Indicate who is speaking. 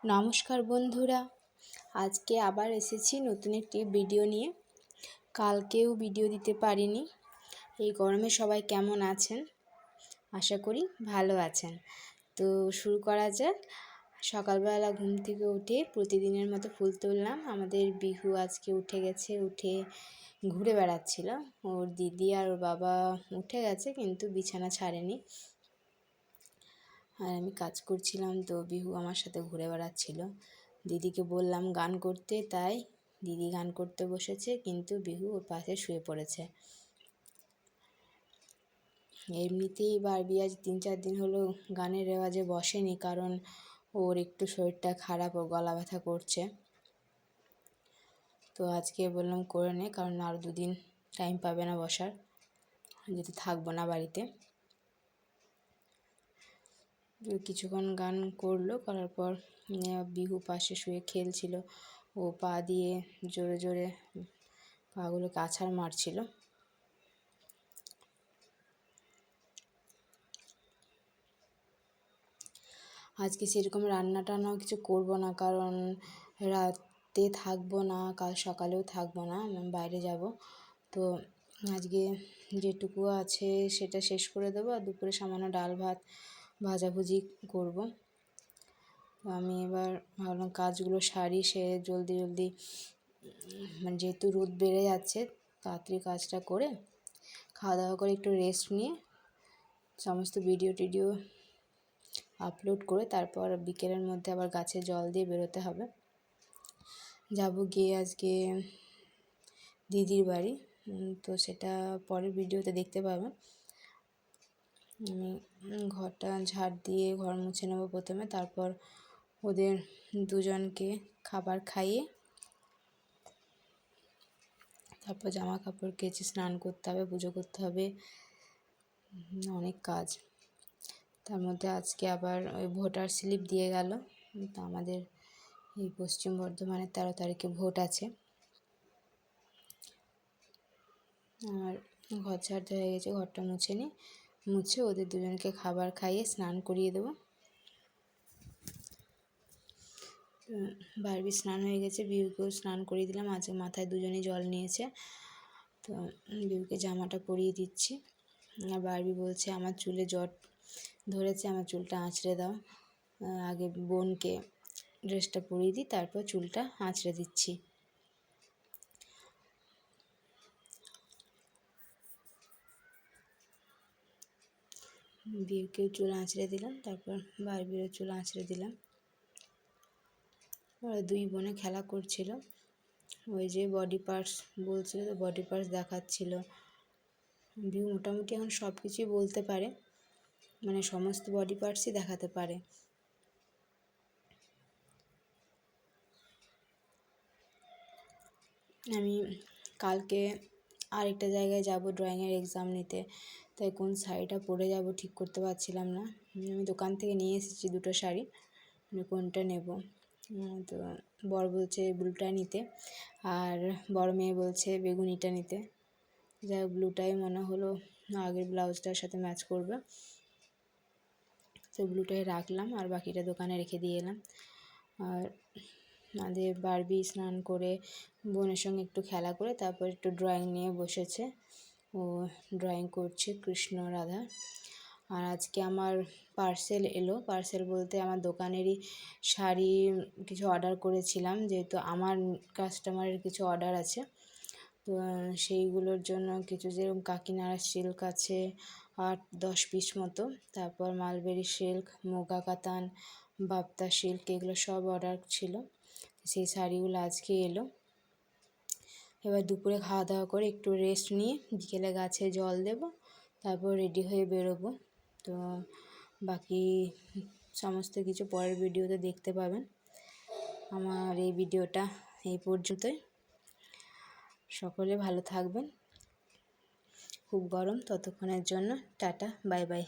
Speaker 1: নমস্কার বন্ধুরা, আজকে আবার এসেছি নতুন একটি ভিডিও নিয়ে। কালকেও ভিডিও দিতে পারিনি। এই গরমে সবাই কেমন আছেন? আশা করি ভালো আছেন। তো শুরু করা যাক। সকালবেলা ঘুম থেকে উঠে প্রতিদিনের মতো ফুল তুললাম। আমাদের বিহু আজকে উঠে গেছে, উঠে ঘুরে বেড়াচ্ছিল। ওর দিদি আর ওর বাবা উঠে গেছে কিন্তু বিছানা ছাড়েনি। আর আমি কাজ করছিলাম, তো বিহু আমার সাথে ঘুরে বেড়াচ্ছিল। দিদিকে বললাম গান করতে, তাই দিদি গান করতে বসেছে, কিন্তু বিহু ওর পাশে শুয়ে পড়েছে। এমনিতেই বারবি আজ 3-4 দিন হলো গানের রেওয়াজে বসেনি, কারণ ওর একটু শরীরটা খারাপ, ও গলা ব্যথা করছে। তো আজকে বললাম করে নে, কারণ আরও 2 দিন টাইম পাবে না বসার, যেহেতু থাকবো না বাড়িতে। কিছুক্ষণ গান করলো, করার পর বিহু পাশে শুয়ে খেলছিল। ও পা দিয়ে জোরে জোরে পাগুলোকে আছাড় মারছিল। আজকে সেরকম রান্না টান্নাও কিছু করব না, কারণ রাতে থাকবো না, কাল সকালেও থাকবো না, আমি বাইরে যাব। তো আজকে যেটুকু আছে সেটা শেষ করে দেবো, আর দুপুরে সামান্য ডাল ভাত ভাজাভুজি করব। তো আমি এবার ভাবলাম কাজগুলো সারি, সে জলদি জলদি, মানে যেহেতু রোদ বেড়ে যাচ্ছে, তাড়াতাড়ি কাজটা করে খাওয়া দাওয়া করে একটু রেস্ট নিয়ে সমস্ত ভিডিও টিডিও আপলোড করে তারপর বিকেলের মধ্যে আবার গাছে জল দিয়ে বেরোতে হবে। যাব গিয়ে আজকে দিদির বাড়ি, তো সেটা পরের ভিডিওতে দেখতে পাবেন। আমি ঘরটা ঝাড় দিয়ে ঘর মুছে নেবো প্রথমে, তারপর ওদের দুজনকে খাবার খাইয়ে তারপর জামা কাপড় কেচে স্নান করতে হবে, পুজো করতে হবে, অনেক কাজ। তার মধ্যে আজকে আবার ওই ভোটার স্লিপ দিয়ে গেল। তো আমাদের এই পশ্চিম বর্ধমানের 13 তারিখে ভোট আছে। আর ঘর ঝাড়তে হয়ে গেছে, ঘরটা মুছে ওদের দুজনকে খাবার খাইয়ে স্নান করিয়ে দেবো। বারবি স্নান হয়ে গেছে, বিউকেও স্নান করিয়ে দিলাম। আজকে মাথায় দুজনেই জল নিয়েছে, তো বিউকে জামাটা পরিয়ে দিচ্ছি। আর বারবি বলছে আমার চুলে জট ধরেছে, আমার চুলটা আঁচড়ে দাও। আগে বোনকে ড্রেসটা পরিয়ে দিই, তারপর চুলটা আঁচড়ে দিচ্ছি। বিউকেও চুল আঁচড়ে দিলাম, তারপর বারবিরও চুল আঁচড়ে দিলাম। ওরা 2 বোনে খেলা করছিল। ওই যে বডি পার্টস বলছিল, তো বডি পার্টস দেখাচ্ছিল। বিউ মোটামুটি এখন সব কিছুই বলতে পারে, মানে সমস্ত বডি পার্টসই দেখাতে পারে। আমি কালকে আরেকটা জায়গায় যাব ড্রয়িংয়ের এক্সাম নিতে, তাই কোন শাড়িটা পরে যাব ঠিক করতে পারছিলাম না। আমি দোকান থেকে নিয়ে এসেছি 2টো শাড়ি, কোনটা নেব। তো বর বলছে ব্লুটা নিতে, আর বড় মেয়ে বলছে বেগুনিটা নিতে। যাই ব্লুটাই মনে হলো আগের ব্লাউজটার সাথে ম্যাচ করবে, তো ব্লুটাই রাখলাম, আর বাকিটা দোকানে রেখে দিয়ে এলাম। আর আমাদের বারবি স্নান করে বোনের সঙ্গে একটু খেলা করে তারপর একটু ড্রয়িং নিয়ে বসেছে। ও ড্রয়িং করছে কৃষ্ণ রাধা। আর আজকে আমার পার্সেল এলো, পার্সেল বলতে আমার দোকানেরই শাড়ি কিছু অর্ডার করেছিলাম, যেহেতু আমার কাস্টমারের কিছু অর্ডার আছে। তো সেইগুলোর জন্য কিছু, যেরকম কাকিনাড়া সিল্ক আছে 8-10 পিস মতো, তারপর মালবেরি সিল্ক, মুগা কাতান, বাপ্তা সিল্ক, এগুলো সব অর্ডার ছিল। সেই শাড়িগুলো আজকে এলো। এবার দুপুরে খাওয়া দাওয়া করে একটু রেস্ট নিয়ে বিকেলে গাছে জল দেব, তারপর রেডি হয়ে বেরোবো। তো বাকি সমস্ত কিছু পরের ভিডিওতে দেখতে পাবেন। আমার এই ভিডিওটা এই পর্যন্তই। সকলে ভালো থাকবেন। খুব গরম, ততক্ষণের জন্য টাটা, বাই বাই।